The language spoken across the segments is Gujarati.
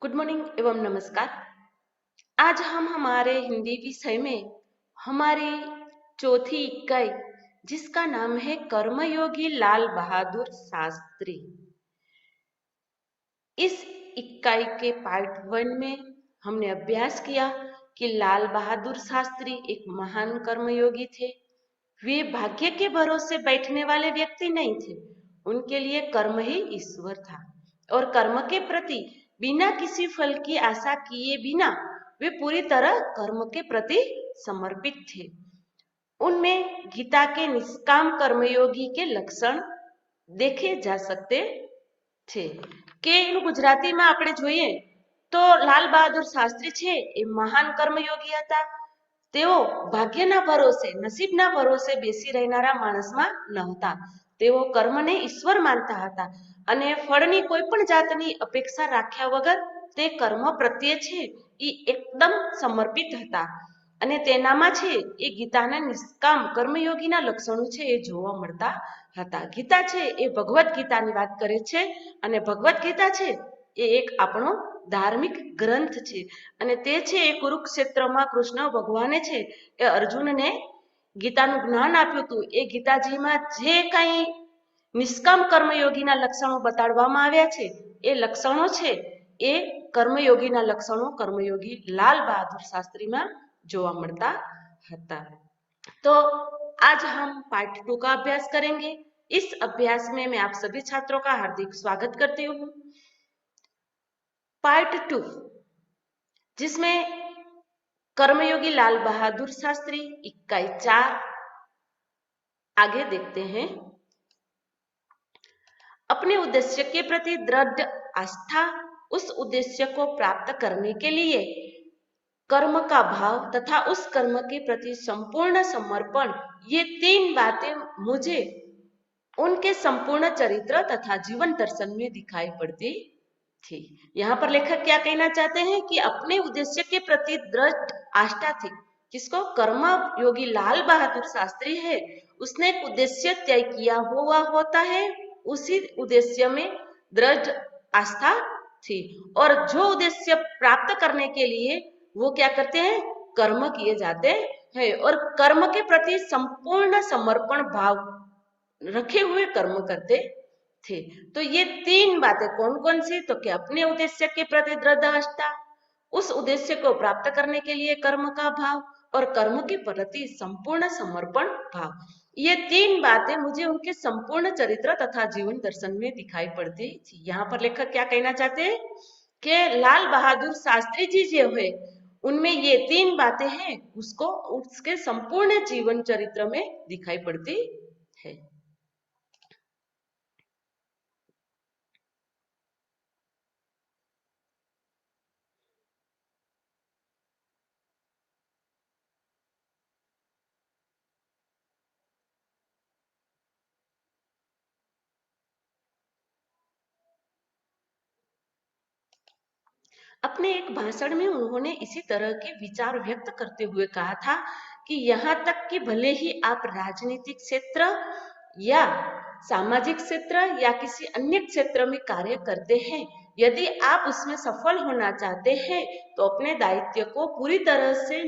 गुड मॉर्निंग एवं नमस्कार। आज हम हमारे हिंदी विषय में हमारी चौथी इकाई जिसका नाम है कर्मयोगी लाल बहादुर शास्त्री। इस इकाई के पार्ट 1 में हमने अभ्यास किया कि लाल बहादुर शास्त्री एक महान कर्मयोगी थे। वे भाग्य के भरोसे बैठने वाले व्यक्ति नहीं थे। उनके लिए कर्म ही ईश्वर था और कर्म के प्रति बिना किसी फल की आशा किए बिना वे पूरी तरह कर्म के प्रति समर्पित थे। उनमें गीता के निष्काम कर्मयोगी के लक्षण देखे जा सकते છે કે એનું ગુજરાતીમાં આપણે જોઈએ તો લાલ બહાદુર શાસ્ત્રી છે એ મહાન કર્મયોગી હતા. તેઓ ભાગ્યના ભરોસે નસીબના ભરોસે બેસી રહેનારા માણસમાં નહોતા. તેઓ કર્મને ઈશ્વર માનતા હતા અને ફળની કોઈ પણ જાતની અપેક્ષા રાખ્યા વગર તે કર્મ પ્રત્યે છે એ એકદમ સમર્પિત હતા અને તેનામાં છે એ ગીતાના નિષ્કામ કર્મયોગીના લક્ષણો છે એ જોવા મળતા હતા. ગીતા છે એ ભગવદ્ ગીતાની વાત કરે છે અને ભગવદ્ ગીતા છે એ એક આપણો ધાર્મિક ગ્રંથ છે અને તે છે એ કુરુક્ષેત્રમાં કૃષ્ણ ભગવાને છે એ અર્જુનને ગીતાનું જ્ઞાન આપ્યું હતું. એ ગીતાજીમાં જે કંઈ નિષ્કામ કર્મયોગીના લક્ષણો બતાડવામાં આવ્યા છે એ લક્ષણો છે એ કર્मयोगी लक्षणों कर्मयोगी लाल बहादुर शास्त्री में जोवा मिलता था. तो आज हम पार्ट 2 का अभ्यास करेंगे. इस अभ्यास में मैं आप सभी छात्रों का हार्दिक स्वागत करती हूँ. पार्ट 2 जिसमें कर्मयोगी लाल बहादुर शास्त्री इकाई 4 आगे देखते हैं. अपने उद्देश्य के प्रति दृढ़ आस्था, उस उद्देश्य को प्राप्त करने के लिए कर्म का भाव तथा उस कर्म के प्रति संपूर्ण समर्पण, ये 3 बातें मुझे उनके संपूर्ण चरित्र तथा जीवन दर्शन में दिखाई पड़ती थी. यहाँ पर लेखक क्या कहना चाहते हैं कि अपने उद्देश्य के प्रति दृढ़ आस्था थी. जिसको कर्म योगी लाल बहादुर शास्त्री है उसने एक उद्देश्य तय किया हुआ होता है, उसी उद्देश्य में दृढ़ आस्था थी और जो उद्देश्य प्राप्त करने के लिए वो क्या करते हैं, कर्म किए जाते हैं और कर्म के प्रति संपूर्ण समर्पण भाव रखे हुए कर्म करते थे. तो ये 3 बातें कौन कौन सी, तो कि अपने उद्देश्य के प्रति दृढ़ आस्था, उस उद्देश्य को प्राप्त करने के लिए कर्म का भाव और कर्म के प्रति संपूर्ण समर्पण भाव. ये 3 बातें मुझे उनके संपूर्ण चरित्र तथा जीवन दर्शन में दिखाई पड़ती थी. यहाँ पर लेखक क्या कहना चाहते हैं कि लाल बहादुर शास्त्री जी जो है उनमें ये 3 बातें हैं उसको उसके संपूर्ण जीवन चरित्र में दिखाई पड़ती है. अपने एक भाषण में उन्होंने इसी तरह के विचार व्यक्त करते हुए कहा था कि यहाँ तक कि भले ही आप राजनीतिक क्षेत्र या सामाजिक क्षेत्र या किसी अन्य क्षेत्र में कार्य करते हैं, यदि आप उसमें सफल होना चाहते हैं तो अपने दायित्व को पूरी तरह से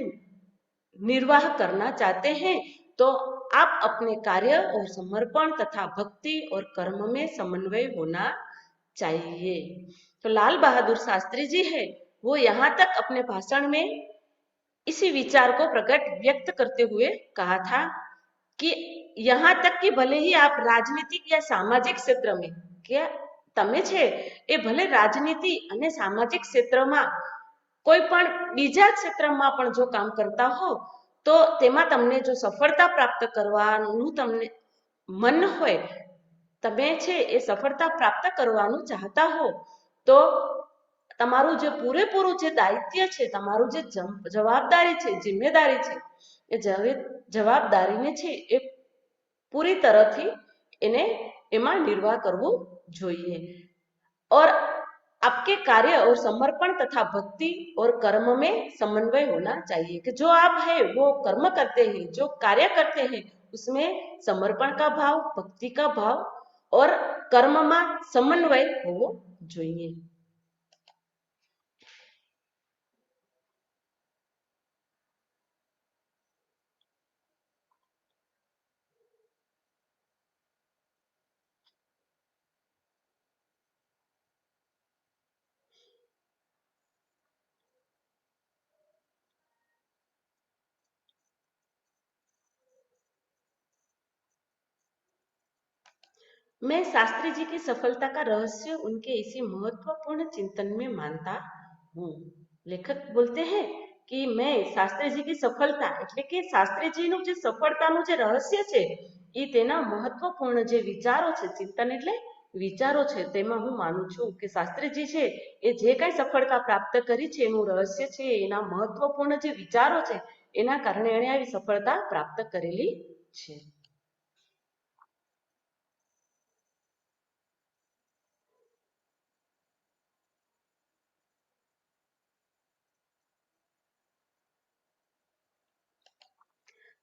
निर्वाह करना चाहते हैं तो आप अपने कार्य और समर्पण तथा भक्ति और कर्म में समन्वय होना चाहिए. तो लाल बहादुर शास्त्री जी है वो यहाँ तक अपने भाषण में इसी विचार को प्रकट व्यक्त करते हुए कहा था कि यहाँ तक कि भले ही आप राजनीतिक या सामाजिक क्षेत्र में क्या તમે છે એ ભલે રાજનીતિ અને સામાજિક ક્ષેત્રમાં કોઈ પણ બીજા ક્ષેત્રમાં પણ જો કામ કરતા હો તો તેમાં તમને જો સફળતા પ્રાપ્ત કરવાનું તમને મન હોય, તમે છે એ સફળતા પ્રાપ્ત કરવાનું ચાહતા હો તો તમારું જે પૂરેપૂરું જે દાયિત્વ છે, તમારું જે જવાબદારી છે, જિમ્મેદારી છે એ જવાબદારીને છે એ પૂરી તરહથી એને એમાં निर्वाह કરવું જોઈએ और आपके कार्य और समर्पण तथा भक्ति और कर्म में समन्वय होना चाहिए कि जो आप है वो कर्म करते हैं, जो कार्य करते हैं उसमें समर्पण का भाव, भक्ति का भाव और कर्म में समन्वय होवो જોઈએ. मैं शास्त्री जी की सफलता का रहस्य उनके इसी महत्वपूर्ण चिंतन में मानता हूँ। લેખક બોલતે હે કે મેં શાસ્ત્રીજી સફળતા એટલે કે શાસ્ત્રીજીનું જે સફળતાનું જે રહસ્ય છે એ તેના મહત્વપૂર્ણ જે વિચારો છે, ચિંતન એટલે વિચારો છે, તેમાં હું માનું છું કે શાસ્ત્રીજી છે એ જે કાંઈ સફળતા પ્રાપ્ત કરી છે એનું રહસ્ય છે, એના મહત્વપૂર્ણ જે વિચારો છે એના કારણે એણે આવી સફળતા પ્રાપ્ત કરેલી છે.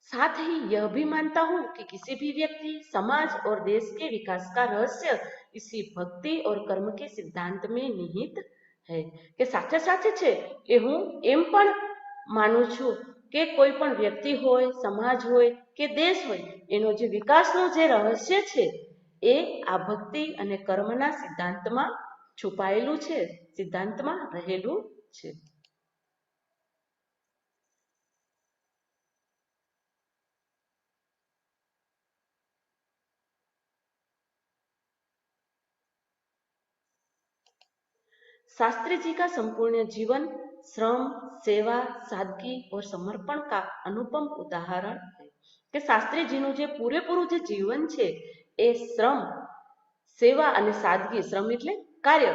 साथ ही यह भी मानता हूँ कि किसी भी व्यक्ति, समाज और देश के विकास का रहस्य इसी भक्ति और कर्म के सिद्धांत में निहित है. કે સાથે સાથે છે એ હું એમ પણ માનું છું કે કોઈ પણ વ્યક્તિ હોય, સમાજ હોય કે દેશ હોય, એનો જે વિકાસનું જે રહસ્ય છે એ આ ભક્તિ અને કર્મના સિદ્ધાંતમાં છુપાયેલું છે, સિદ્ધાંતમાં રહેલું છે. शास्त्री जी का संपूर्ण जीवन श्रम, सेवा, सादगी और समर्पण का अनुपम उदाहरण है. કે શાસ્ત્રીજીનું જે પૂરેપૂરું જે જીવન છે એ શ્રમ, સેવા અને સાદગી, શ્રમ એટલે કાર્ય,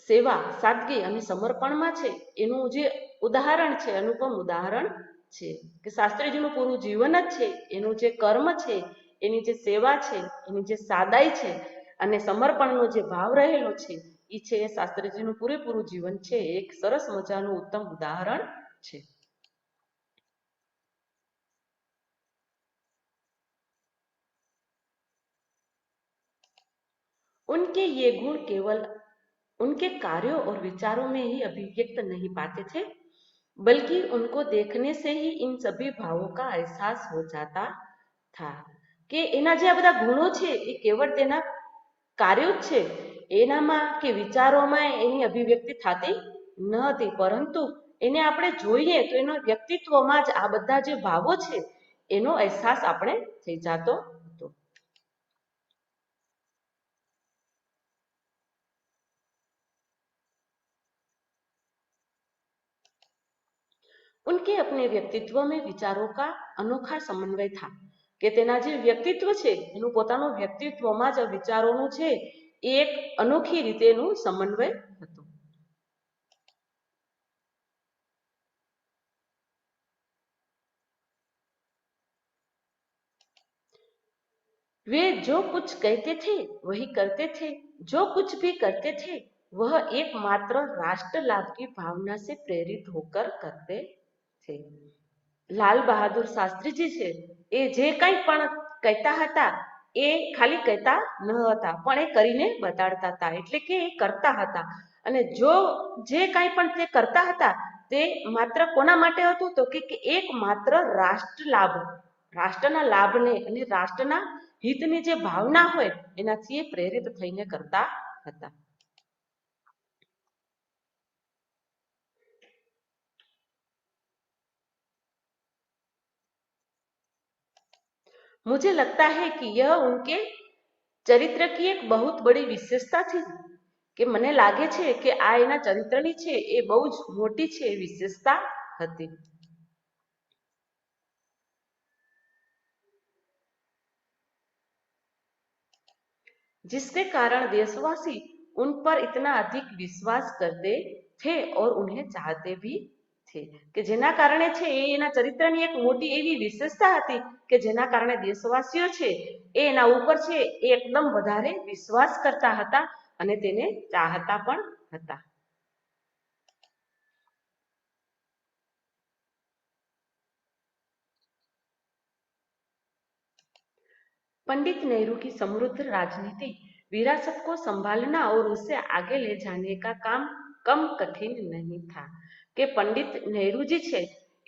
સેવા, સાદગી અને સમર્પણમાં છે એનું જે ઉદાહરણ છે, અનુપમ ઉદાહરણ છે. કે શાસ્ત્રીજીનું પૂરું જીવન જ છે, એનું જે કર્મ છે, એની જે સેવા છે, એની જે સાદાઈ છે અને સમર્પણનો જે ભાવ રહેલો છે એ છે એ શાસ્ત્રીજીનું પૂરેપૂરું જીવન છે, એક સરસ મજાનું ઉત્તમ ઉદાહરણ છે. उनके ये गुण केवल उनके कार्यों और विचारों में ही अभिव्यक्त नहीं पाते थे, बल्कि उनको देखने से ही इन सभी भावों का एहसास हो जाता था. કે એના જે આ બધા ગુણો છે એ કેવળ તેના કાર્યો જ છે, એનામાં કે વિચારોમાં એની અભિવ્યક્તિ થતી ન હતી, પરંતુ એને આપણે જોઈએ તો એના વ્યક્તિત્વમાં જ આ બધા જે ભાવો છે એનો અહેસાસ આપણે થઈ જતો હતો. उनके अपने व्यक्तित्व में विचारों का अनोखा समन्वय था. કે તેના જે વ્યક્તિત્વ છે એનું પોતાનું વ્યક્તિત્વમાં જ વિચારોનું છે એ એક અનોખી રીતેનું સમન્વય હતું. वे जो कुछ कहते थे वही करते थे, जो कुछ भी करते थे वह एकमात्र राष्ट्र लाभ की भावना से प्रेरित होकर करते थे. લાલ બહાદુર શાસ્ત્રીજી છે એ જે કંઈ પણ કહેતા હતા એ ખાલી કહેતા ન હતા પણ એ કરીને બતાડતા હતા, એટલે કે એ કરતા હતા. અને જો જે કાંઈ પણ તે કરતા હતા તે માત્ર કોના માટે હતું તો કે એક માત્ર રાષ્ટ્ર લાભ, રાષ્ટ્રના લાભને અને રાષ્ટ્રના હિતની જે ભાવના હોય એનાથી એ પ્રેરિત થઈને કરતા હતા. मुझे लगता है कि यह उनके ચરિત્ર की एक बहुत बड़ी विशेषता थी. કે મને લાગે છે કે આ એના ચરિત્રની છે એ બહુ જ મોટી છે વિશેષતા હતી. जिसके कारण देशवासी उन पर इतना अधिक विश्वास करते थे और उन्हें चाहते भी थे. કે જેના કારણે છે એ એના ચરિત્રની એક મોટી એવી વિશેષતા હતી કે જેના કારણે દેશવાસીઓ છે એ એના ઉપર છે એ એકદમ વધારે વિશ્વાસ કરતા હતા અને તેને ચાહતા પણ હતા. पंडित नेहरू की समृद्ध राजनीति विरासत को संभालना और उसे आगे ले जाने का काम कम कठिन नहीं था. કે પંડિત નહેરુજી છે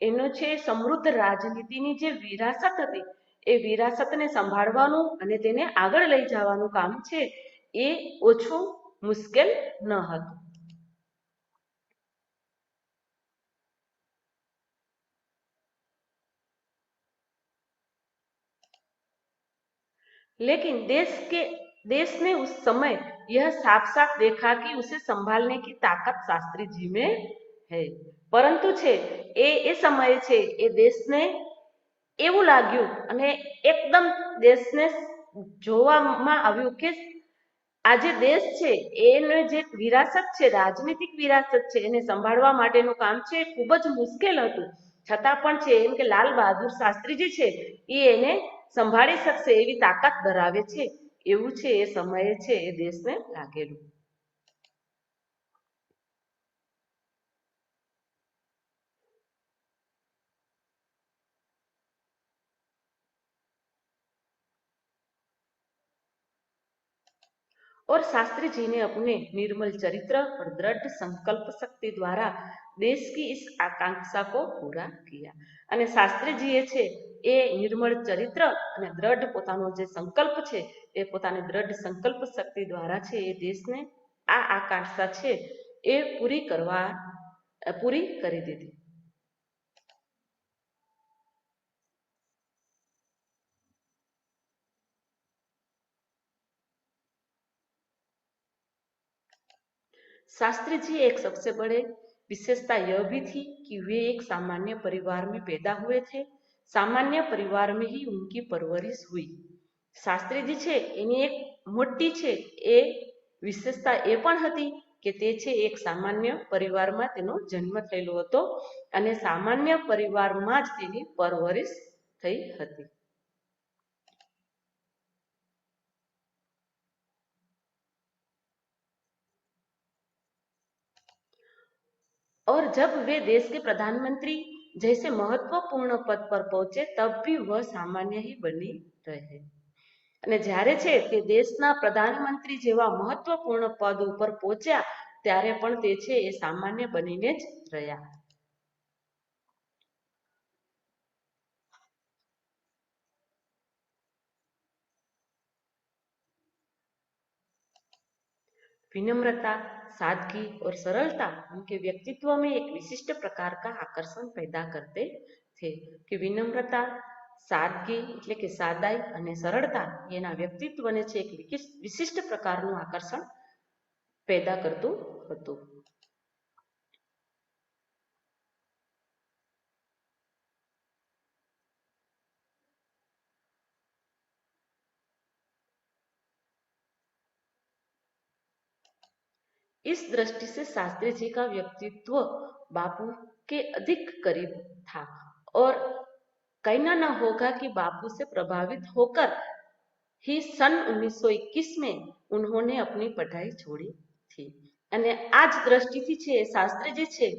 એનો છે સમૃદ્ધ રાજનીતિની જે વિરાસત હતી એ વિરાસતને સંભાળવાનું અને તેને આગળ લઈ જવાનું કામ છે એ ઓછું મુશ્કેલ ન હતું. लेकिन देश ने उस समय यह साफ साफ देखा कि उसे संभालने की ताकत शास्त्री जी में है। પરંતુ છે એ સમયે છે એ દેશને એવું લાગ્યું અને એકદમ દેશને જોવામાં આવ્યું કે આ જે દેશ છે એને જે વિરાસત છે, રાજનીતિક વિરાસત છે, એને સંભાળવા માટેનું કામ છે એ ખૂબ જ મુશ્કેલ હતું. છતાં પણ છે એમ કે લાલ બહાદુર શાસ્ત્રી જે છે એ એને સંભાળી શકશે એવી તાકાત ધરાવે છે, એવું છે એ સમયે છે એ દેશને લાગેલું. और शास्त्री जी ने अपने निर्मल चरित्र और दृढ़ संकल्प शक्ति द्वारा देश की इस आकांक्षा को पूरा किया. અને શાસ્ત્રીજીએ છે એ નિર્મળ ચરિત્ર અને દ્રઢ પોતાનો જે સંકલ્પ છે એ પોતાની દ્રઢ સંકલ્પ શક્તિ દ્વારા છે એ દેશને આ આકાંક્ષા છે એ પૂરી કરી દીધી. शास्त्री जी एक सबसे बड़े विशेषता यह भी थी कि वे एक सामान्य परिवार में पैदा हुए थे. सामान्य परिवार में ही उनकी परवरिश हुई. શાસ્ત્રીજી છે એની એક મોટી છે એ વિશેષતા એ પણ હતી કે તે છે એક સામાન્ય પરિવારમાં તેનો જન્મ થયેલો હતો અને સામાન્ય પરિવારમાં જ તેની પરવરિશ થઈ હતી. और जब वे देश के प्रधानमंत्री जैसे महत्वपूर्ण पद पर पहुंचे तब भी वह सामान्य ही बनी रहे. અને જ્યારે છે તે દેશના પ્રધાનમંત્રી જેવા મહત્વપૂર્ણ પદ ઉપર પહોંચ્યા ત્યારે પણ તે છે એ સામાન્ય બનીને જ રહ્યા. विनम्रता, सादगी और सरलता उनके व्यक्तित्व में एक विशिष्ट प्रकार का आकर्षण पैदा करते थे. कि विनम्रता, સાદગી એટલે કે સાદાઈ અને સરળતા એના વ્યક્તિત્વને છે એક વિશિષ્ટ પ્રકારનું આકર્ષણ પેદા કરતું હતું. इस दृष्टि से शास्त्री जी का व्यक्तित्व बापू के अधिक करीब था और कहना न होगा कि बापू से प्रभावित होकर ही सन 1921 में उन्होंने अपनी पढ़ाई छोड़ी थी. અને આ જ દ્રષ્ટિથી છે શાસ્ત્રીજી છે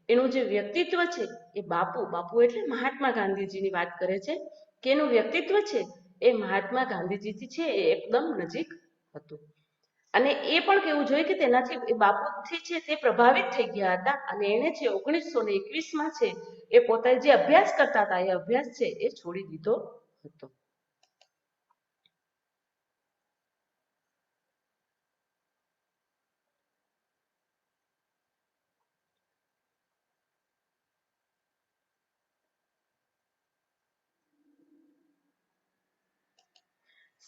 એનું જે વ્યક્તિત્વ છે એ બાપુ એટલે મહાત્મા ગાંધીજીની વાત કરે છે કે એનું વ્યક્તિત્વ છે એ મહાત્મા ગાંધીજીથી છે એ એકદમ નજીક હતું. અને એ પણ કેવું જોઈએ કે તેનાથી એ બાપુથી છે તે પ્રભાવિત થઈ ગયા હતા અને એને છે 1921માં છે એ પોતે જે અભ્યાસ કરતા હતા એ અભ્યાસ છે એ છોડી દીધો હતો.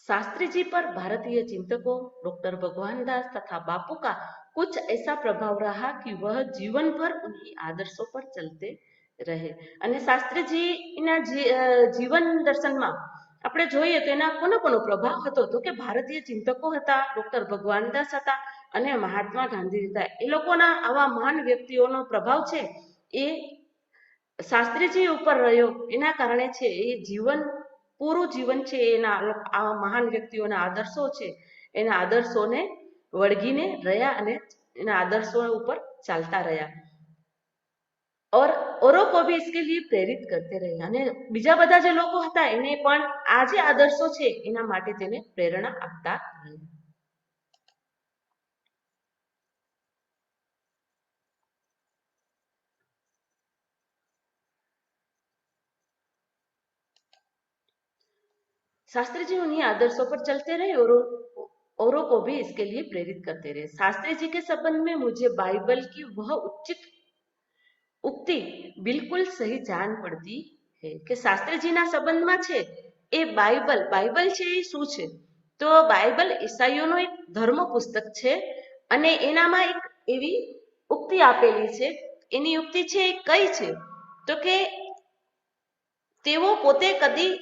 शास्त्री जी पर भारतीय चिंतकों डॉक्टर भगवान दास तथा बापू का कुछ ऐसा प्रभाव रहा कि वह जीवन भर उन्हीं आदर्शों पर चलते રહે. અને શાસ્ત્રીજીના જીવન દર્શનમાં આપણે જોઈએ તો એના કોનો પ્રભાવ હતો તો કે ભારતીય ચિંતકો હતા, ડોક્ટર ભગવાનદાસ હતા અને મહાત્મા ગાંધી હતા. એ લોકોના આવા મહાન વ્યક્તિઓનો પ્રભાવ છે એ શાસ્ત્રીજી ઉપર રહ્યો. એના કારણે છે એ પૂરું જીવન છે એના આ મહાન વ્યક્તિઓના આદર્શો છે એના આદર્શોને વળગીને રહ્યા અને એના આદર્શો ઉપર ચાલતા રહ્યા. और औरों को भी इसके लिए प्रेरित करते रहे. અને બીજા બધા જે લોકો હતા એને પણ આ જે આદર્શો છે એના માટે તેને પ્રેરણા આપતા રહ્યા. शास्त्री जी उन्हीं आदर्शों पर चलते रहे और औरों को भी इसके लिए प्रेरित करते रहे. शास्त्री जी के संबंध में मुझे बाइबल की वह उचित ઉક્તિ બિલકુલ સહી જાણ પડતી હે કે શાસ્ત્રીજીના સંબંધમાં છે એ બાઇબલ છે એ શું છે તો બાઇબલ ઈસાઈઓનો એક ધર્મ પુસ્તક છે અને એનામાં એક એવી ઉક્તિ આપેલી છે. એની ઉક્તિ છે એ કઈ છે તો કે તેઓ પોતે કદી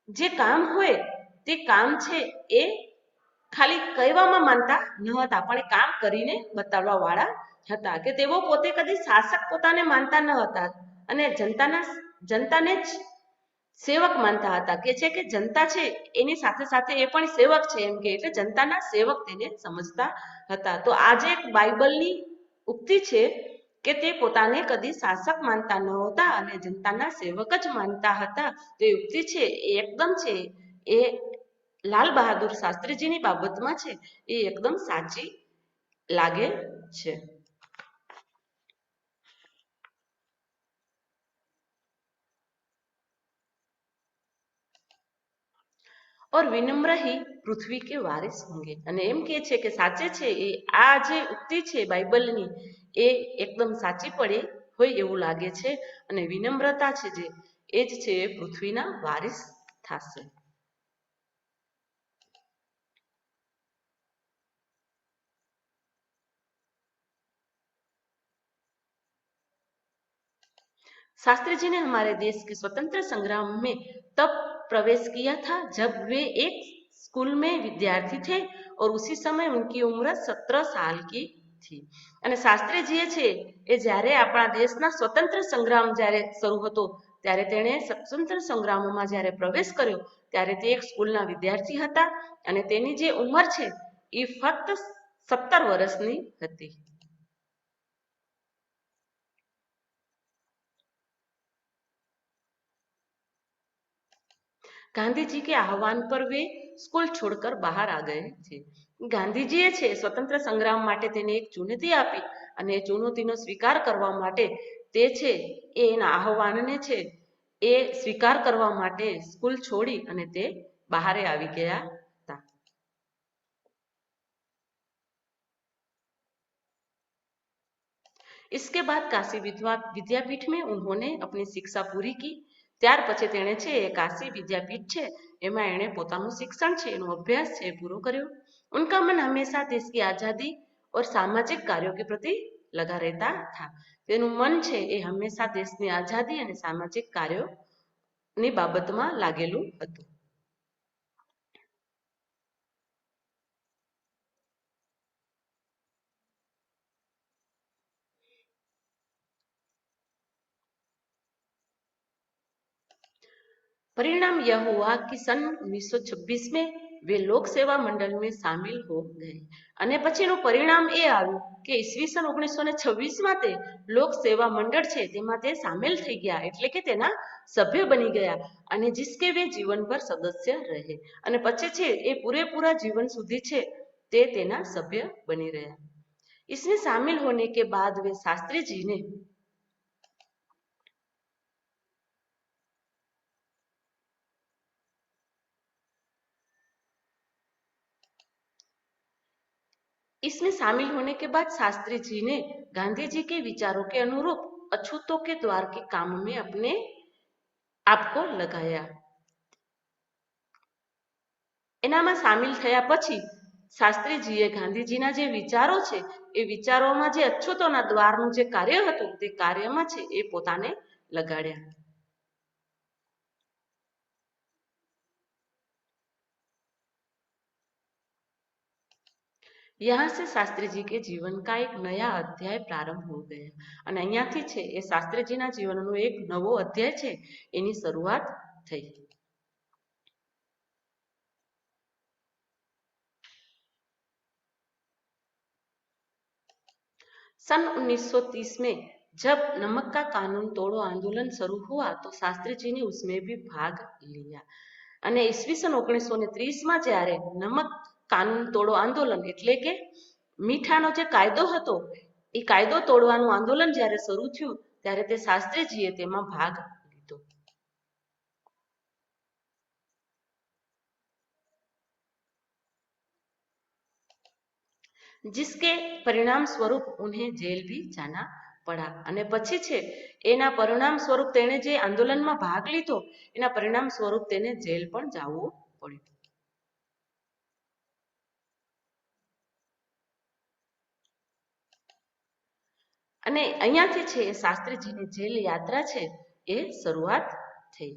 જે કામ હોય તે કામ છે એ ખાલી કહેવામાં માનતા ન હતા, પણ એ કામ કરીને બતાવવા વાળા હતા. કે તેઓ પોતે કદી શાસક પોતાને માનતા ન હતા અને જનતાને જ સેવક માનતા હતા. કે છે કે જનતા છે એની સાથે સાથે એ પણ સેવક છે એમ કે, એટલે જનતાના સેવક તેને સમજતા હતા. તો આજે એક બાઇબલની ઉક્તિ છે કે તે પોતાને કદી શાસક માનતા નહોતા અને જનતાના સેવક જ માનતા હતા. તો એ ઉક્તિ છે એ એકદમ છે એ લાલ બહાદુર શાસ્ત્રીજીની બાબતમાં છે એ એકદમ સાચી લાગે છે. और विनम्र ही पृथ्वी के वारिस होंगे. અને એમ કે છે કે સાચે છે એ આ જે ઉક્તિ છે બાઇબલની એ એકદમ સાચી પડે હોય એવું લાગે છે. અને વિનમ્રતા છે જે એ જ છે પૃથ્વીના વારિસ થશે. शास्त्री जी ने हमारे देश के स्वतंत्र संग्राम में तब प्रवेश किया था जब वे एक स्कूल में विद्यार्थी थे और उसी समय उनकी उम्र 17 साल की थी. અને શાસ્ત્રીજીએ છે એ જ્યારે આપણા દેશના સ્વતંત્ર સંગ્રામ જ્યારે શરૂ હતો ત્યારે તેણે સ્વતંત્ર સંગ્રામોમાં જ્યારે પ્રવેશ કર્યો ત્યારે તે એક સ્કૂલના વિદ્યાર્થી હતા અને તેની જે ઉંમર છે એ ફક્ત 17 વર્ષની હતી. गांधी जी के आह्वान पर वे स्कूल छोड़कर बहार आ गए थे. ગાંધીજીએ છે સ્વતંત્ર સંગ્રામ માટે તેને એક ચુનૌતી આપી અને એ ચુનૌતીનો સ્વીકાર કરવા માટે તે છે એના આહવાનને છે એ સ્વીકાર કરવા માટે સ્કૂલ છોડી અને તે બહારે આવી ગયા હતા. इसके बाद काशी विद्यापीठ में उन्होंने अपनी शिक्षा पूरी की. ત્યાર પછી તેણે છે એ કાશી વિદ્યાપીઠ છે એમાં એણે પોતાનું શિક્ષણ છે એનો અભ્યાસ છે પૂરો કર્યો. उनका मन हमेशा देश की आज़ादी और सामाजिक कार्यों के प्रति लगा रहता था. તેનું મન છે એ હંમેશા દેશની આઝાદી અને સામાજિક કાર્યોની બાબતમાં લાગેલું હતું. परिणाम यह हुआ कि सन 1926 में वे लोक सेवा मंडल में शामिल हो गए. અને પછીનું પરિણામ એ આવ્યું કે ઈસવીસન 1926માં તે લોક સેવા મંડળ છે તેમાં તે સામેલ થઈ ગયા એટલે કે તેના સભ્ય બની ગયા અને जिसके वे जीवन भर सदस्य रहे. અને પછી છે એ પૂરેપૂરા જીવન સુધી છે તે તેના સભ્ય બની રહ્યા. इसमें शामिल होने के बाद वे शास्त्री जी ने इसमें शामिल होने के बाद शास्त्री जी ने गांधी जी के विचारों के अनुरूप अछूतों के द्वार के काम में अपने आप को लगाया. એનામાં સામેલ થયા પછી શાસ્ત્રીજીએ ગાંધીજીના જે વિચારો છે એ વિચારોમાં જે અછૂતોના દ્વારનું જે કાર્ય હતું તે કાર્યમાં છે એ પોતાને લગાડ્યા. यहाँ से शास्त्री जी के जीवन का एक नया अध्याय प्रारंभ हो गया. અને અહીંયાથી છે એ શાસ્ત્રીજીના જીવનનો એક નવો અધ્યાય છે એની શરૂઆત થઈ. सन 1930 में जब नमक का कानून तोड़ो आंदोलन शुरू हुआ तो शास्त्री जी ने उसमें भी भाग लिया. અને ઈસવીસન 1930માં જ્યારે નમક કાનૂન તોડો આંદોલન એટલે કે મીઠાનો જે કાયદો હતો એ કાયદો તોડવાનું આંદોલન જ્યારે શરૂ થયું ત્યારે તે શાસ્ત્રીજીએ તેમાં ભાગ લીધો. जिसके परिणाम स्वरूप उन्हें जेल भी जाना पड़ा. અને પછી છે એના પરિણામ સ્વરૂપ તેણે જે આંદોલનમાં ભાગ લીધો એના પરિણામ સ્વરૂપ તેને જેલ પણ જવું પડ્યું. અને અહીંયાથી છે એ શાસ્ત્રીજીની જેલ યાત્રા છે એ શરૂઆત થઈ।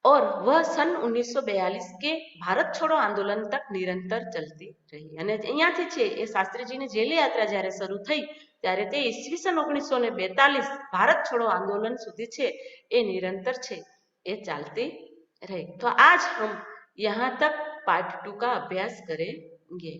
और वह सन 1942 के ભારત છોડો આંદોલન તક નિરંતર ચલતી રહી। અને અહીંયાથી છે એ શાસ્ત્રીજીની જેલ યાત્રા જ્યારે શરૂ થઈ ત્યારે તે ઈસવીસન 1942 ભારત છોડો આંદोलन સુધી છે એ निरंतर છે એ ચાલતી रही। तो आज हम यहाँ तक पार्ट 2 का अभ्यास करेंगे।